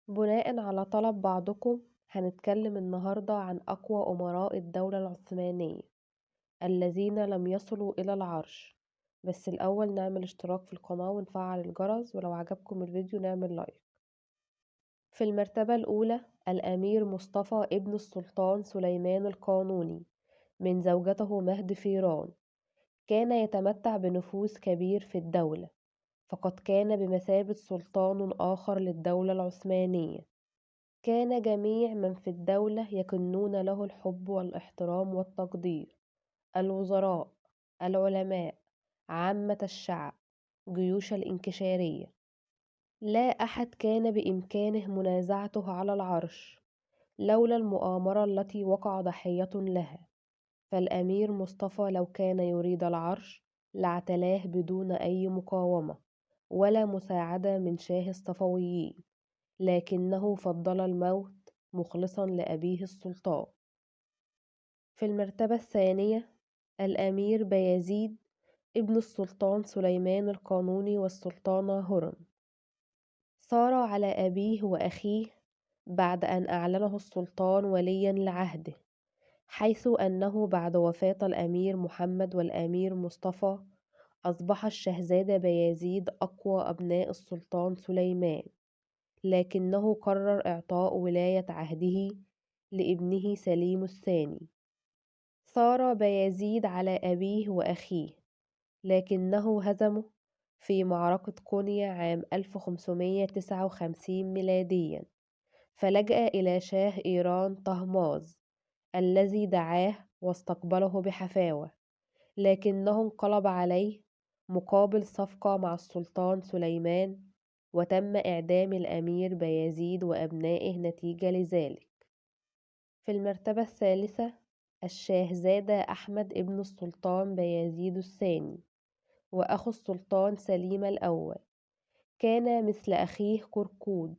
بناءً على طلب بعضكم، هنتكلم النهاردة عن أقوى أمراء الدولة العثمانية الذين لم يصلوا إلى العرش. بس الأول نعمل اشتراك في القناة ونفعل الجرس، ولو عجبكم الفيديو نعمل لايك. في المرتبة الأولى الأمير مصطفى ابن السلطان سليمان القانوني من زوجته مهد فيران. كان يتمتع بنفوذ كبير في الدولة، فقد كان بمثابة سلطان آخر للدولة العثمانية. كان جميع من في الدولة يكنون له الحب والاحترام والتقدير: الوزراء، العلماء، عامة الشعب، جيوش الإنكشارية. لا أحد كان بإمكانه منازعته على العرش لولا المؤامرة التي وقع ضحية لها. فالأمير مصطفى لو كان يريد العرش لاعتلاه بدون أي مقاومة ولا مساعدة من شاه الصفويين، لكنه فضل الموت مخلصا لأبيه السلطان. في المرتبة الثانية الأمير بايزيد ابن السلطان سليمان القانوني والسلطانة هرم. صار على أبيه وأخيه بعد أن أعلنه السلطان وليا لعهده، حيث أنه بعد وفاة الأمير محمد والأمير مصطفى أصبح الشهزادة بايزيد أقوى أبناء السلطان سليمان، لكنه قرر إعطاء ولاية عهده لابنه سليم الثاني. ثار بايزيد على أبيه وأخيه، لكنه هزمه في معركة قونيا عام 1559 ميلاديا، فلجأ إلى شاه إيران طهماز الذي دعاه واستقبله بحفاوة، لكنه انقلب عليه مقابل صفقة مع السلطان سليمان، وتم إعدام الأمير بايزيد وأبنائه نتيجة لذلك. في المرتبة الثالثة الشاهزادة أحمد ابن السلطان بايزيد الثاني وأخو السلطان سليم الأول. كان مثل أخيه كركود،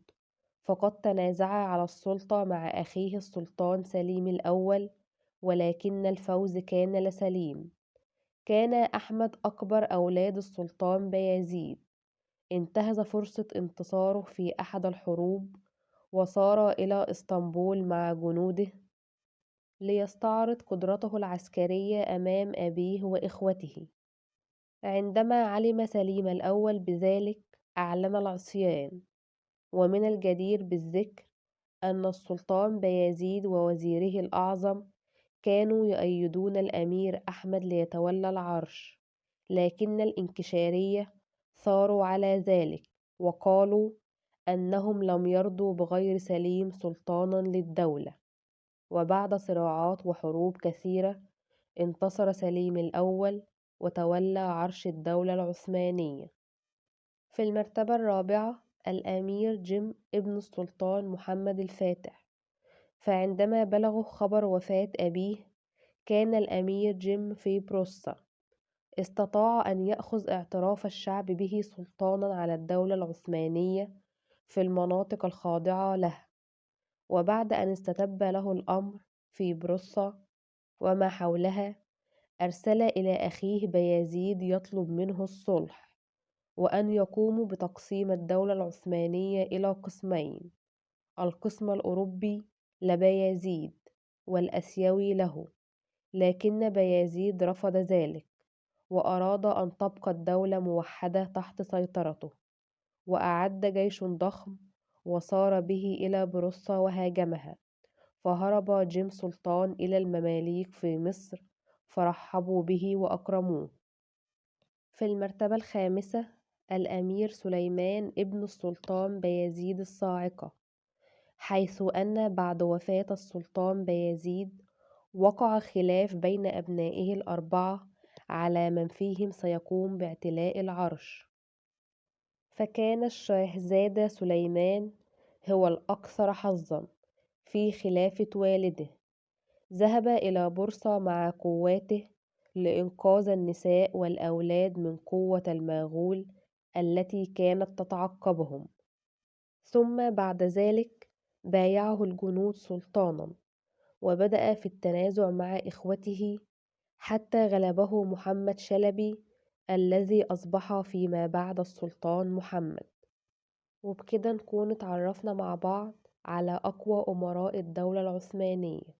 فقد تنازعا على السلطة مع أخيه السلطان سليم الأول، ولكن الفوز كان لسليم. كان أحمد أكبر أولاد السلطان بايزيد. انتهز فرصة انتصاره في أحد الحروب وسار إلى اسطنبول مع جنوده ليستعرض قدرته العسكرية أمام أبيه وإخوته. عندما علم سليم الأول بذلك أعلن العصيان. ومن الجدير بالذكر أن السلطان بايزيد ووزيره الأعظم كانوا يؤيدون الأمير أحمد ليتولى العرش، لكن الإنكشارية ثاروا على ذلك وقالوا أنهم لم يرضوا بغير سليم سلطانا للدولة. وبعد صراعات وحروب كثيرة انتصر سليم الأول وتولى عرش الدولة العثمانية. في المرتبة الرابعة الأمير جيم ابن السلطان محمد الفاتح. فعندما بلغه خبر وفاة أبيه كان الأمير جيم في بروسا، استطاع أن يأخذ اعتراف الشعب به سلطانا على الدولة العثمانية في المناطق الخاضعة له. وبعد أن استتب له الأمر في بروسا وما حولها، أرسل إلى أخيه بايزيد يطلب منه الصلح وأن يقوموا بتقسيم الدولة العثمانية إلى قسمين: القسم الأوروبي لبايزيد والآسيوي له. لكن بايزيد رفض ذلك وأراد أن تبقى الدولة موحدة تحت سيطرته، وأعد جيش ضخم وسار به إلى بروسا وهاجمها. فهرب جيم سلطان إلى المماليك في مصر فرحبوا به وأكرموه. في المرتبة الخامسة الأمير سليمان ابن السلطان بايزيد الصاعقة. حيث أن بعد وفاة السلطان بايزيد وقع خلاف بين أبنائه الأربعة على من فيهم سيقوم باعتلاء العرش. فكان الشاهزادة سليمان هو الأكثر حظًا في خلافة والده. ذهب إلى بورصة مع قواته لإنقاذ النساء والأولاد من قوة المغول التي كانت تتعقبهم. ثم بعد ذلك بايعه الجنود سلطانا، وبدأ في التنازع مع إخوته حتى غلبه محمد شلبي الذي أصبح فيما بعد السلطان محمد. وبكده نكون اتعرفنا مع بعض على أقوى أمراء الدولة العثمانية.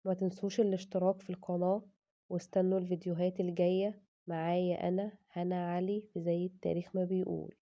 ما تنسوش الاشتراك في القناة واستنوا الفيديوهات الجاية معايا أنا هنا علي في زي التاريخ ما بيقول.